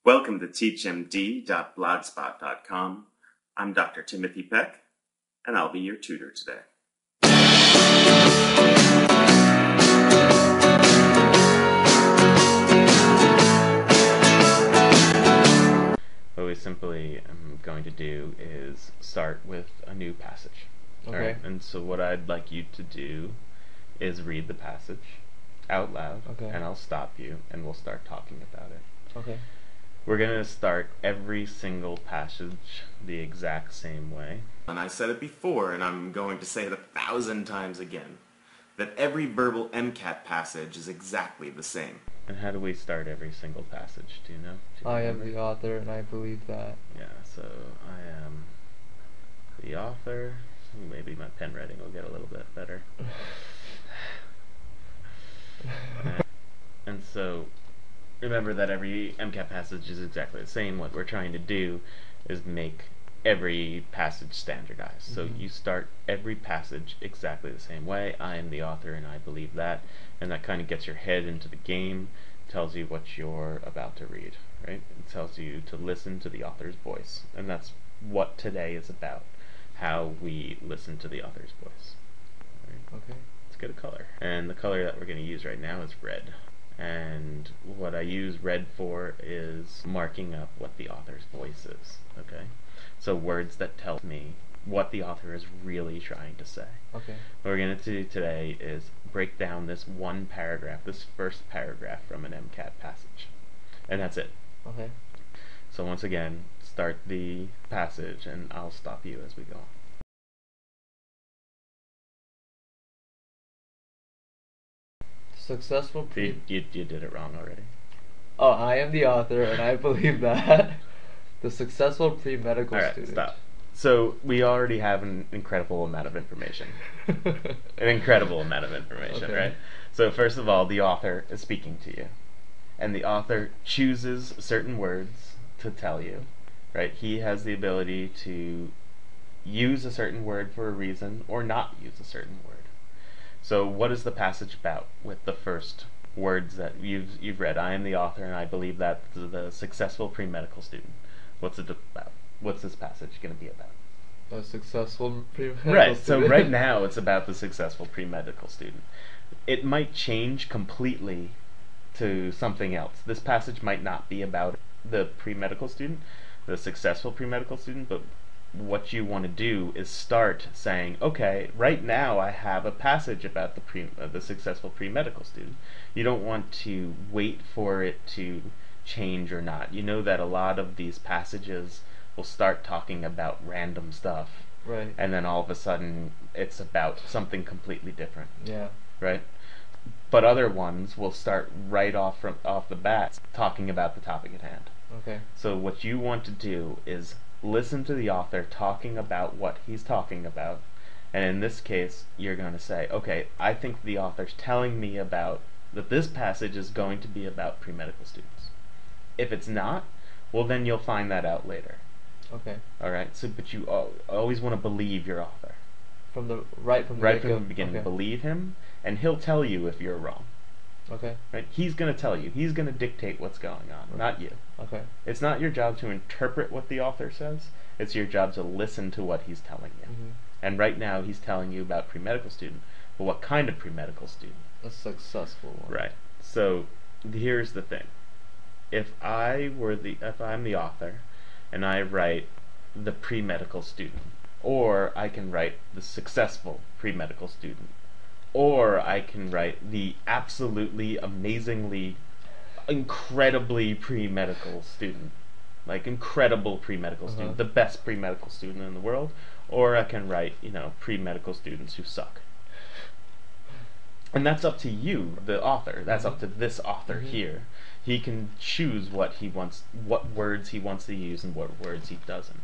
Welcome to teachmd.blogspot.com. I'm Dr. Timothy Peck, and I'll be your tutor today. What we simply am going to do is start with a new passage. Okay. All right? And so what I'd like you to do is read the passage out loud, Okay. and I'll stop you, and we'll start talking about it. Okay. We're going to start every single passage the exact same way. And I said it before, and I'm going to say it 1,000 times again, that every Verbal MCAT passage is exactly the same. And how do we start every single passage? Do you know? I am the author, and I believe that. Yeah, so I am the author. Maybe my pen writing will get a little bit better. And so remember that every MCAT passage is exactly the same. What we're trying to do is make every passage standardized. So you start every passage exactly the same way. I am the author and I believe that. And that kind of gets your head into the game, tells you what you're about to read, right? It tells you to listen to the author's voice. And that's what today is about, how we listen to the author's voice. Right? Okay. Let's get a color. And the color that we're going to use right now is red. And what I use red for is marking up what the author's voice is, okay? So words that tell me what the author is really trying to say. Okay. What we're going to do today is break down this one paragraph, this first paragraph from an MCAT passage. And that's it. Okay. So once again, start the passage and I'll stop you as we go on. Successful You did it wrong already. Oh, I am the author, and I believe that. The successful pre-medical student. Stop. So we already have an incredible amount of information. An incredible amount of information, Okay. right? So first of all, the author is speaking to you. And the author chooses certain words to tell you, right? He has the ability to use a certain word for a reason or not use a certain word. So what is the passage about with the first words that you've read? I am the author and I believe that the successful pre-medical student. What's it about? What's this passage going to be about? A successful pre-medical Right, student. so right now it's about the successful pre-medical student. It might change completely to something else. This passage might not be about the pre-medical student, the successful pre-medical student, but what you want to do is start saying, okay, right now I have a passage about the successful pre-medical student. You don't want to wait for it to change or not. You know that a lot of these passages will start talking about random stuff, Right. and then all of a sudden it's about something completely different, Yeah. right? But other ones will start right off the bat talking about the topic at hand. Okay. So what you want to do is listen to the author talking about what he's talking about, and in this case you're going to say, okay, I think the author's telling me about that this passage is going to be about pre-medical students. If it's not, well then you'll find that out later. Okay. Alright, so but you always want to believe your author. From the beginning, Okay. believe him, and he'll tell you if you're wrong. Okay. Right? He's going to tell you. He's going to dictate what's going on, not you. Okay. It's not your job to interpret what the author says. It's your job to listen to what he's telling you. And right now he's telling you about pre-medical student. But what kind of pre-medical student? A successful one. Right. So here's the thing. If I'm the author and I write the pre-medical student, or I can write the successful pre-medical student, or I can write the absolutely amazingly incredibly pre-medical student, like incredible pre-medical student, the best pre-medical student in the world, or I can write, pre-medical students who suck. And that's up to you, the author. That's up to this author here. He can choose what words he wants to use and what words he doesn't.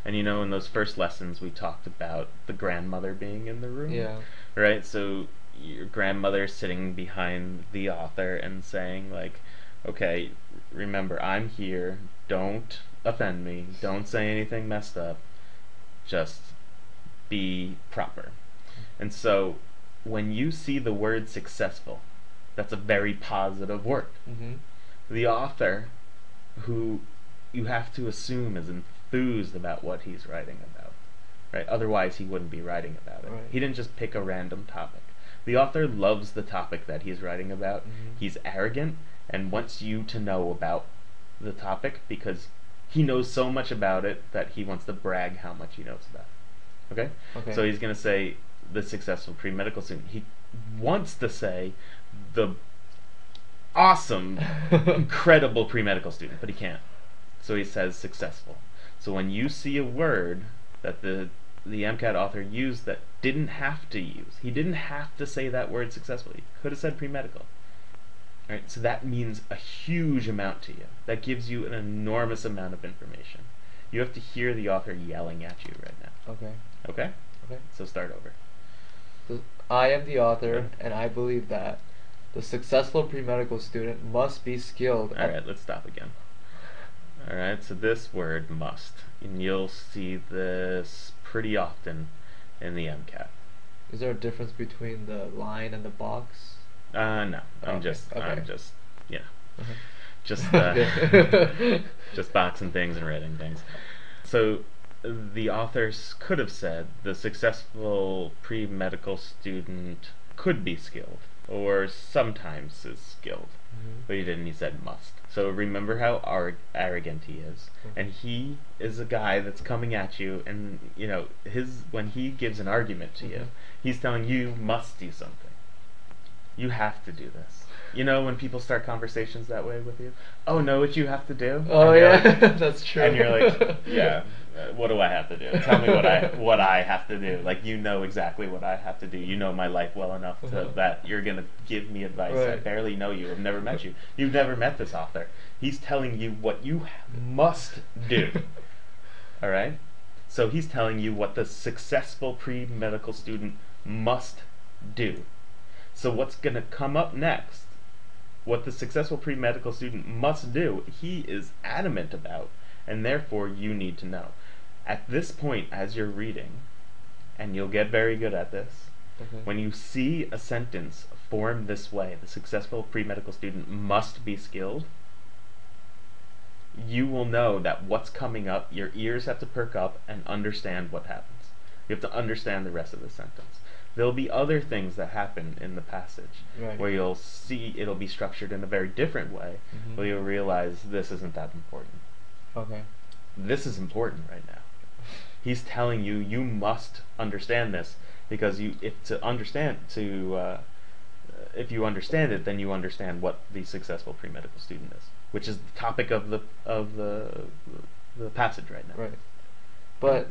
And in those first lessons we talked about the grandmother being in the room. Yeah. Right? So your grandmother sitting behind the author and saying, like, okay, remember, I'm here. Don't offend me. Don't say anything messed up. Just be proper. And so when you see the word successful, that's a very positive word. The author who you have to assume is enthused about what he's writing about, right? Otherwise, he wouldn't be writing about it. Right. He didn't just pick a random topic. The author loves the topic that he's writing about. Mm-hmm. He's arrogant and wants you to know about the topic because he knows so much about it that he wants to brag how much he knows about it. Okay? Okay. So he's going to say the successful pre-medical student. He wants to say the awesome, incredible pre-medical student, but he can't. So he says successful. So when you see a word that the MCAT author used that didn't have to use, he didn't have to say that word successful. He could have said pre-medical. Right? So that means a huge amount to you. That gives you an enormous amount of information. You have to hear the author yelling at you right now. Okay. Okay? Okay. So start over. I am the author, and I believe that the successful pre-medical student must be skilled at... Alright, let's stop again. Alright, so this word must, and you'll see this pretty often in the MCAT. Is there a difference between the line and the box? No, I'm Okay, just, you know, Uh-huh. just, just boxing things and writing things. So the authors could have said the successful pre-medical student could be skilled, or sometimes is skilled, but he didn't. He said must. So remember how arrogant he is, and he is a guy that's coming at you, and you know when he gives an argument to you, he's telling you must do something. You have to do this. You know when people start conversations that way with you? Oh, know what you have to do? Oh And you're yeah, like- that's true. And you're like, yeah, what do I have to do? Tell me what I have to do. Like you know exactly what I have to do. You know my life well enough that you're gonna give me advice. I Right. barely know you. I've never met you. You've never met this author. He's telling you what you must do. All right. So he's telling you what the successful pre-medical student must do. So what's gonna come up next? What the successful pre-medical student must do, he is adamant about, and therefore you need to know. At this point, as you're reading, and you'll get very good at this, when you see a sentence form this way, the successful pre-medical student must be skilled, you will know that what's coming up, your ears have to perk up and understand what happens. You have to understand the rest of the sentence. There'll be other things that happen in the passage Right. where you'll see it'll be structured in a very different way, where you'll realize this isn't that important. Okay. This is important right now. He's telling you you must understand this because if you understand it, then you understand what the successful pre-medical student is, which is the topic of the passage right now. Right. But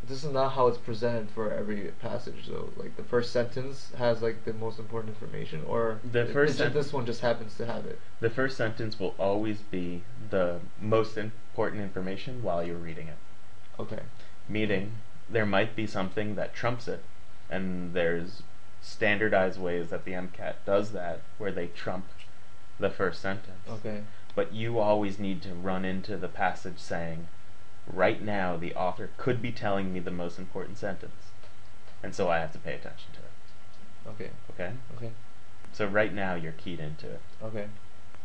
this is not how it's presented for every passage though. Like the first sentence has like the most important information, or this one just happens to have it. The first sentence will always be the most important information while you're reading it. Okay. Meaning, there might be something that trumps it, and there's standardized ways that the MCAT does that, where they trump the first sentence. Okay. But you always need to run into the passage saying, right now the author could be telling me the most important sentence, and so I have to pay attention to it. Okay. Okay? Okay. So right now you're keyed into it. Okay.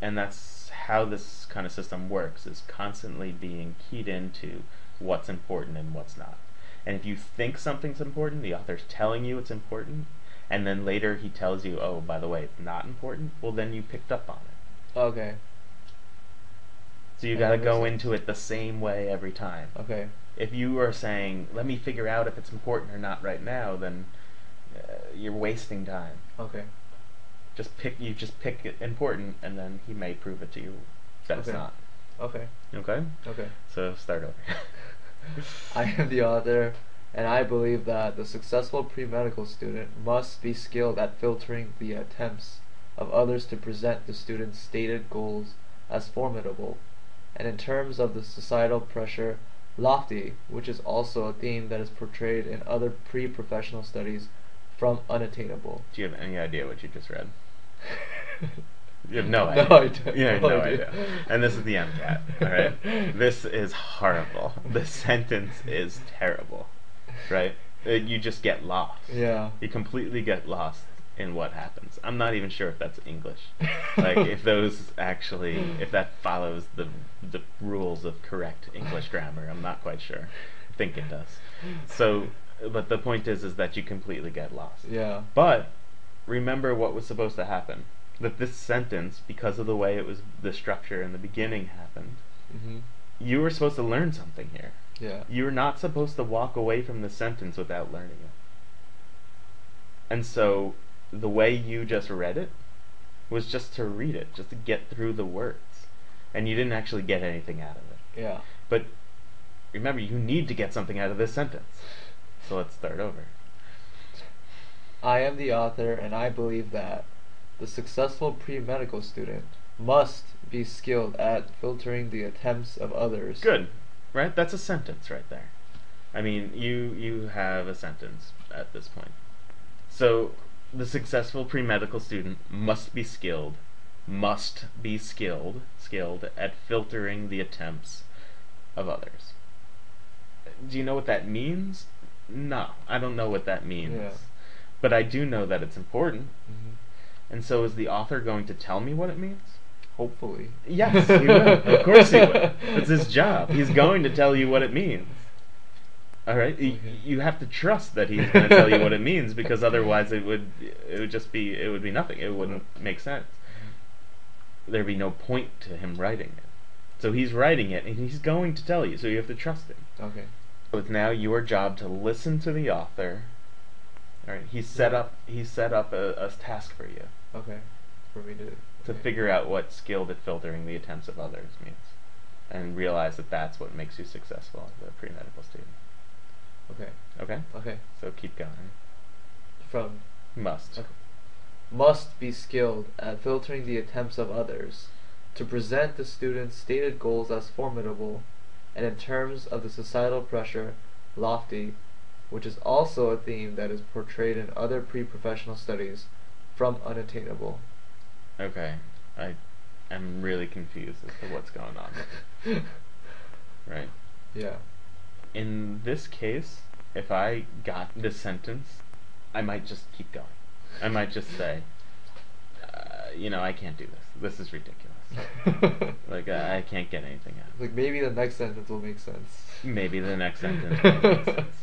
And that's how this kind of system works, is constantly being keyed into what's important and what's not. And if you think something's important, the author's telling you it's important, and then later he tells you, oh, by the way, it's not important, well then you picked up on it. Okay. So you gotta go into it the same way every time. Okay. If you are saying, let me figure out if it's important or not right now, then you're wasting time. Okay. Just pick it important, and then he may prove it to you that it's not. Okay. Okay? Okay. So start over. I am the author, and I believe that the successful pre-medical student must be skilled at filtering the attempts of others to present the student's stated goals as formidable, and in terms of the societal pressure, lofty, which is also a theme that is portrayed in other pre-professional studies, from unattainable. Do you have any idea what you just read? You have no idea. No idea. You have No no idea. idea. And this is the MCAT, alright? This is horrible. This sentence is terrible, right? You just get lost. Yeah. You completely get lost in what happens. I'm not even sure if that's English. Like, if that follows the rules of correct English grammar. I'm not quite sure. I think it does. So, but the point is that you completely get lost. Yeah. But remember what was supposed to happen. That this sentence, because of the way the structure in the beginning happened, Mm-hmm. you were supposed to learn something here. Yeah. You're not supposed to walk away from the sentence without learning it. And so the way you just read it was just to read it, just to get through the words. And you didn't actually get anything out of it. Yeah. But remember, you need to get something out of this sentence. So let's start over. I am the author, and I believe that the successful pre-medical student must be skilled at filtering the attempts of others. Good. Right? That's a sentence right there. I mean, you have a sentence at this point. So, the successful pre-medical student must be skilled at filtering the attempts of others. Do you know what that means? No, I don't know what that means. Yeah. But I do know that it's important. Mm-hmm. And so is the author going to tell me what it means? Hopefully. Yes, he will. Of course he will. It's his job. He's going to tell you what it means. Alright? Okay. You have to trust that he's going to tell you what it means, because otherwise it would be nothing. It wouldn't make sense. There'd be no point to him writing it. So he's writing it, and he's going to tell you, so you have to trust him. Okay. So it's now your job to listen to the author. Alright, he's set up a task for you. Okay. For me to Figure out what skilled at filtering the attempts of others means, and realize that that's what makes you successful as a pre-medical student. Okay. Okay? Okay. So keep going. From Must. Okay. Must be skilled at filtering the attempts of others to present the student's stated goals as formidable and in terms of the societal pressure lofty, which is also a theme that is portrayed in other pre-professional studies, from unattainable. Okay. I'm really confused as to what's going on. Right? Yeah. In this case, if I got this sentence, I might just keep going. I might just say, I can't do this. This is ridiculous. Like, I can't get anything out of it. Like, maybe the next sentence will make sense. Maybe the next sentence will make sense.